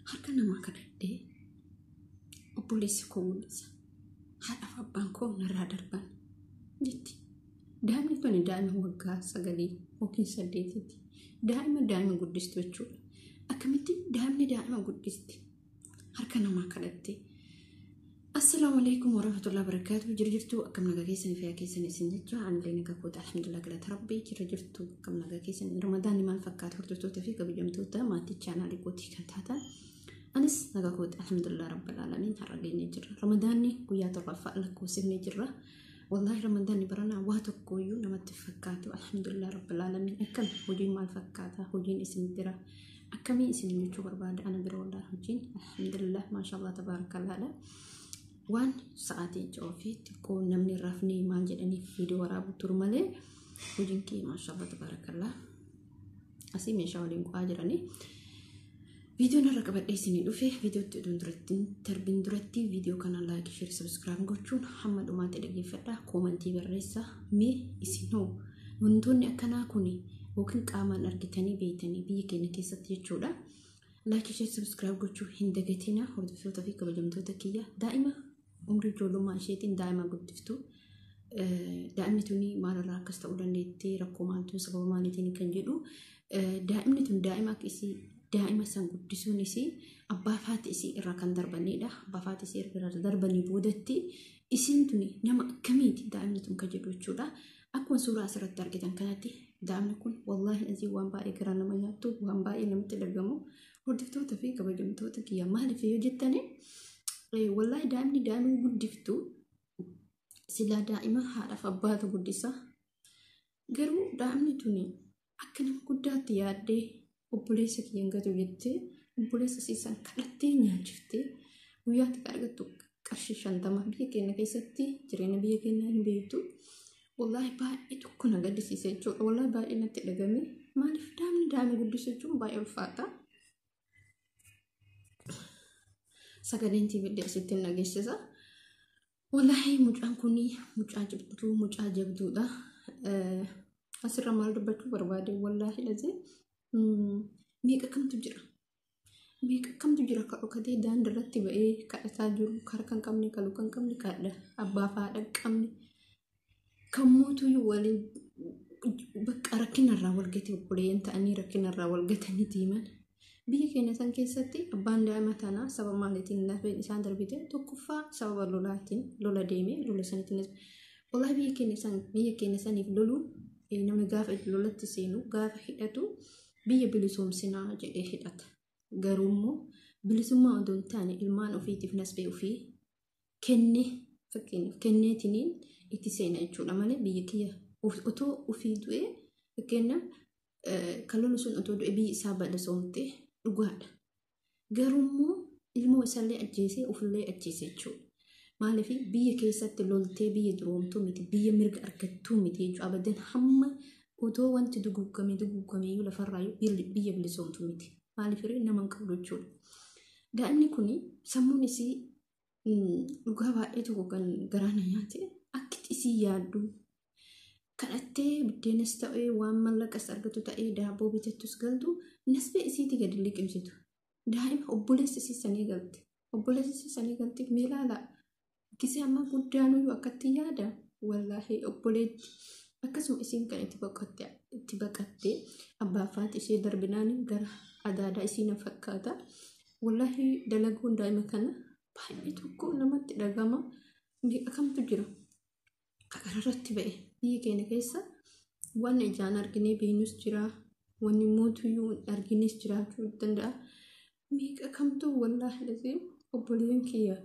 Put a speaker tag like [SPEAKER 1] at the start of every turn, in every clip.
[SPEAKER 1] harka namaa kadhadhee obboleessi koo mul'isa. Haadhaaf abbaan koo narraa darban jetti. Daa'imni kun daa'ima waggaa 9 yookiin 8ti. Daa'ima guddistuu jechuudha. Akkamitti daa'ima guddisti harka namaa kadhattee. Assalamu alaikum warahmatullahi wabarakatuh. Jirtu akkam nagaa keessan fi keessan isin jecha anillee nagaa koota alhamdulillah galata rabbii. Jirtu akkam nagaa keessan Ramadaan maal fakkaata hordoftoota fi kabajamtoota maatii chaanaalii kootii kan taatan anis nagaa koota alhamdulillah rabbil alamin har'a geenye jirra. Ramadaanni guyyaa torbaffaa lakkoofsifnee jirra. Wallahi Ramadaanni baranaa waa tokkoyyuu namatti fakkaatu alhamdulillah rabbil alamin. Akkam hojiin maal fakkaata hojiin isin bira akkamii isin jechuu barbaada ana bira wallahi hojiin alhamdulillah maashaallah tabarakallah. Waan sa'aatii joofiitti koo namni rafnii maal jedhanii viidiyoo waraabu turu malee hojiin kee maashaallah tabarakallah. Asii meeshaa waliin bu'aa jiranii viidiyoon irra qabadhee isinii dhufe viidiyootti darbiin duratti viidiyoo kana like share subscribe gochuun hamma dhumaatti dhaggeeffadhaa koomentii barreessaa mee isinoo wantoonni akkanaa kuni yookiin qaamaan argitanii beeytanii biyya keenya keessatti jechuudha. Like share subscribe gochuu hin dagatina hordoftoota fi kabajamtoota kiyya daa'ima umrii ijoollummaa isheetiin daa'ima guddiftu daa'imni tuni maalirraa akkas ta'uu dandeetti rakkoo maaltu sababa maaliitiin kan jedhu daa'imni tun daa'ima akkasii daa'ima san guddisuun isii abbaa faati isii irraa kan darbanidha. Abbaa faati isii irraa darbanii boodatti isiin tuni nama akkamiiti daa'imni tun kan jedhu jechuudha. Akkuma suuraa asirratti argitan kanatti daa'imni kun wallahi azii waan baay'ee garaa nama nyaattu waan baay'ee namatti dhagamu hordoftoota fi kabajamtoota kiyya maaliif yoo jettanii wallahi daa'imni guddiftu silaa daa'ima haadhaaf abbaatu guddisa. Garuu daa'imni tuni akka nama guddaatti yaaddee obboleessa kiyyan gatu jettee obboleessa siisan kadhattee nyaachiftee guyyaatti argattu qarshii 50 biyya keenya keessatti jireenya biyya keenyaa hin beektu. Wallahi baay'ee tokko na gaddisiise jechuudha. Wallahi baay'ee natti dhagame. Maaliif daa'ima guddisuu jechuun baay'ee ulfaata. Sagaleen TV asitti nageessisa. Wallahi mucaan kuni mucaa jabduudha. Asirra maal dubbachuu barbaade wallahi lazee meeqa kamtu jira ka dhokatee daandirratti ba'ee kadhataa jiru kara kan qabne kaluu kan qabne kadha abbaa faadha qabne kan mootuyyuu waliin bakka rakkinarraa walgate obboleeyyan ta'anii rakkinarraa walgatanii deeman. Biyya keenya san keessatti abbaan daa'ima tanaa sababa maaliitiin lafeen isaan darbite tokkoffaa sababa lolaatiin lola deemee lola saniitiin wallahi biyya keenya saniif loluun namni gaafa lolatti seenu gaafa hidhatu biyya bilisoomsinaa jedhee hidhata. Garuu immoo bilisummaa odoo hin taane ilmaan ofiitiif nasbee ofii kenneetiniin itti seena jechuudha malee biyya kiyya otoo ofii du'ee fakkeenyaaf kan lolu sun otoo du'e biyyi isaa bilisoomte dhugaadha. Garuu immoo ilmoo isaallee ajjeesee ofillee ajjeesee jechuudha. Maaliif biyya keessatti loltee biyya duroomtuu miti biyya mirga argattuu miti jechuudha. Abadan hamma otoo wanti duguugamee yoo lafarraa biyya bilisoomtuu miti. Maaliif nama hin qabdu jechuudha. Daa'imni kun sammuun isii dhugaa baay'ee tokko kan garaana nyaate akkitti isii yaaddu kadhattee biddeenas ta'ee waan mallaqas argatu ta'ee daabboo bitattus galtu nasbee isiiti gadi liqimsitu. Daa'ima obboleessi isii sanii galti meelaalaa gisee amma guddaanuyyuu akkatti yaada wallahi obboleetti akkasuma isiin kan itti baqattee abbaa faati ishee darbinaan gara adaadaa isii na fakkaata. Wallahi dalaguun daa'ima kana baay'ee tokko namatti dhagama. Meeqa kamtu jira kararratti ba'e biyya keenya keessa waan ijaan arginee beeknus jira wanni mootuyyuu argines jiraachuu danda'a. Meeqa kamtu wallahi lazee obboleeyyan kiyya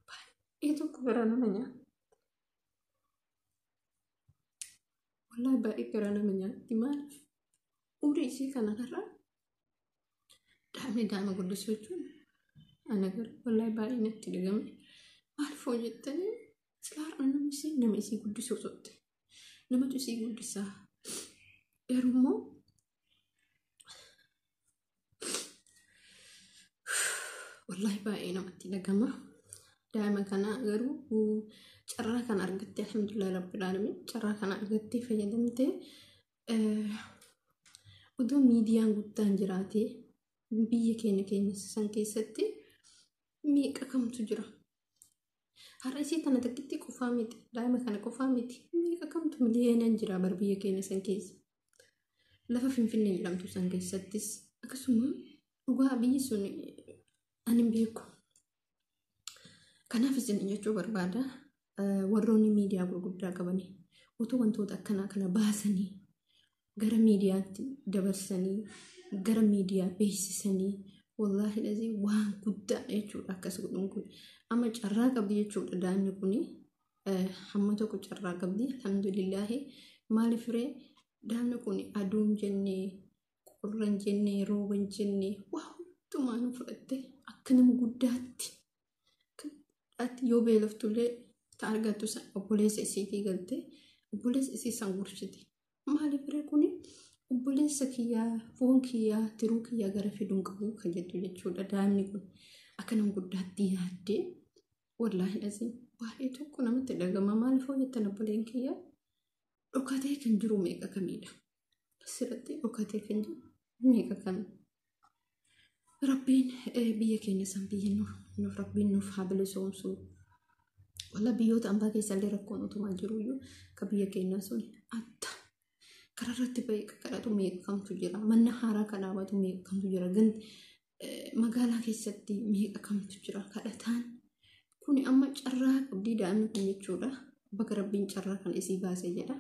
[SPEAKER 1] baay'ee tokko garaa nama nyaata. Wallahi baay'ee garaa nama nyaatti maaliif umrii isii kanarraa daa'ima guddisuu jechuun ana gara wallahi baay'ee natti dhagame. Maaliif hoo jettanii silaa nama isii guddisuu sotte namatu isii guddisaa. Garuu immoo wallahi baay'ee namatti dhagama. Daa'ima kana garuu carraa kan argattee alhamdulillah rabbil alamin carraa kana argattee fayyadamtee odoo miidiyaan guddaan jiraatee biyya keenya san keessatti meeqa kamtu jira. Har'a isii tana takkitti qofaa miti, daa'ima kana qofaa miti, meeqa kamtu miliyeenan jira bar biyya keenya san keessa. Lafa Finfinnee jedhamtu san keessattis akkasuma dhugaa biyyi sun ani beeku. Kanaaf isin jechuu barbaada warroonni miidiyaa gurguddaa qabanii utuu wantoota akkanaa kana baasanii gara miidiyaatti dabarsanii gara miidiyaa beeksisanii wallaahi lazii waan guddaa jechuudha akkas godhuun kun. Amma carraa qabdi jechuudha daa'imni kun hamma tokko carraa qabdi alhamdulillaahi. Maaliif ree daa'imni kun aduun jennee qorran jennee rooban jennee waa hundumaa nu fudhatte akka nama guddaatti yoo beeloftullee ta argattu san obboleessa isiitii galte obboleessa isii san gorchiti. Maaliif ree kun obboleessa kiyyaa foon kiyyaa tiruu kiyyaa gara fiduun qabu kan jettu jechuudha. Daa'imni kun akka nama guddaatti yaaddee wallaahi lazii baay'ee tokko namatti dhagama. Maaliif hojjettan obboleen kiyyaa dhokatee kan jiru meeqa kamiidha. Asirratti dhokatee kan jiru meeqa kamii. Rabbiin biyya keenya san biyya nuuf rabbiin nuuf haa bilisoomsu. Walla biyyoota ambaa keessallee rakkoon utumaa jiruyyuu ka biyya keenya sun adda. Karaa irratti bahee kadhatu meeqa kamtu jira. Manna haaraa kan dhaabatu meeqa kamtu jira. Magaalaa keessatti meeqa kamtu jira. Kadhataan kun amma carraa qabdii daa'imni kun jechuudha. Bakka rabbiin carraa kan isii baasee jedha.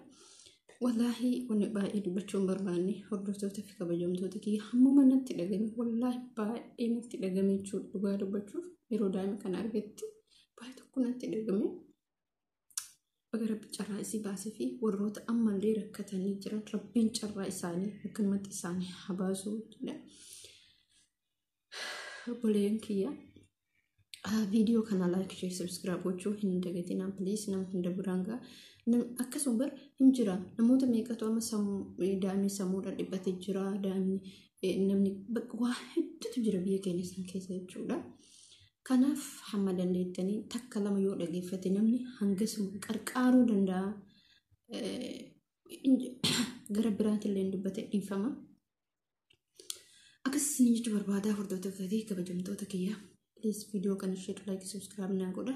[SPEAKER 1] Wallaahi wanni baay'ee dubbachuun barbaanne hordoftoota fi kabajamtoota kiyya hammuma natti dhagame wallaahi baay'ee natti dhagame jechuudha. Dhugaa dubbachuuf yeroo daa'ima kana argetti baay'ee tokko natti dhagame. Bakka rabbi carraa isii baasee fi warroota ammallee rakkatanii jiran rabbiin carraa isaanii akkanumatti isaanii haa baasuu jedha. Obboleen kiyya viidiyoo kana like share subscribe gochuu hin dagatinaa please. Nama hunda biraan gaa akkasuma bar hin jira namoota meeqatu amma daa'imni sammuudhaan dhibbatee jira. Daa'imni namni waa hedduutu jira biyya keenya san keessa jechuudha. Kanaaf hamma dandeettanii takka lama yoo dhageeffate namni hangasuma qarqaaruu danda'a. Gara biraatillee dubbate dhiifama. Akkasii jechuu barbaadaa hordoftoota fi kabajamtoota kiyya. Please viidiyoo kana share like subscribe naa godha.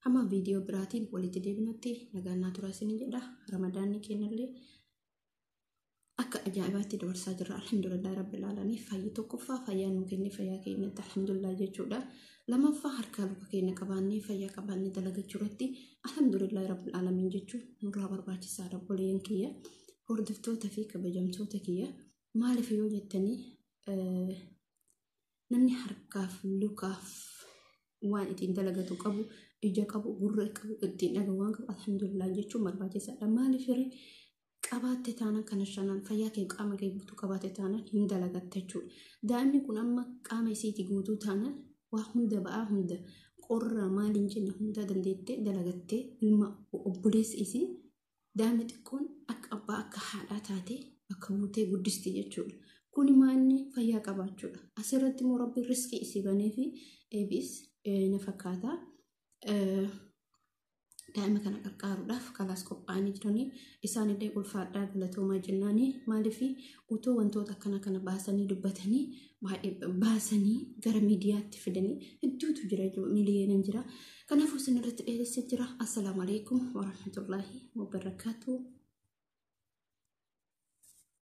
[SPEAKER 1] Hamma viidiyoo biraatiin walitti deebinutti nagaan turaa isin jedha. Ramadaanni keenyallee akka ajaa'ibaatti dabarsaa jira. Alhamdulillah rabbil alamin. Fayyi tokkoffaa fayyaa nuu kenne fayyaa keenyatti alhamdulillah jechuudha. Lamaffaa harkaa luka keenya qabaannee fayyaa qabaannee dalagachuu irratti alhamdulillah rabbil alamin jechuun nurraa barbaachisaadha. Obboleen kiyya hordoftoota fi kabajamtoota kiyya maaliif yoo jettanii namni harkaaf lukaaf waan ittiin dalagatu qabu ija qabu gurra qabu ittiin dhagahu waan qabu alhamdulillah jechuun barbaachisaadha. Maaliif qabaatte taanaan kana shanan fayyaa kee qaama kee guutuu qabaatte taanaan hin dalagatte jechuudha. Daa'imni kun amma qaama isiitii guutuu taanaan waa hunda ba'aa hunda qorra maaliin jenna hunda dandeettee dalagattee ilma obboleessa isii daa'imni xiqqoon akka abbaa akka haadhaa taatee akka buutee guddiste jechuudha. Kun maanni fayyaa qabaachuudha. Asirratti immoo rabbi riskii isii banee fi eebis na fakkaata. Daa'ima kana qarqaaruudhaaf kalaas qophaa'anii jiranii isaanillee ulfaadhaa galatoomaa jennaanii maaliif utoo wantoota akkana kana baasanii dubbatanii baay'ee baasanii gara miidiyaatti fidanii hedduutu jira miliyeenan jira. Kanaafuu isin irratti dheeressee jira. Assalaamu alaikum warahmatullaahi wabarakaatuh.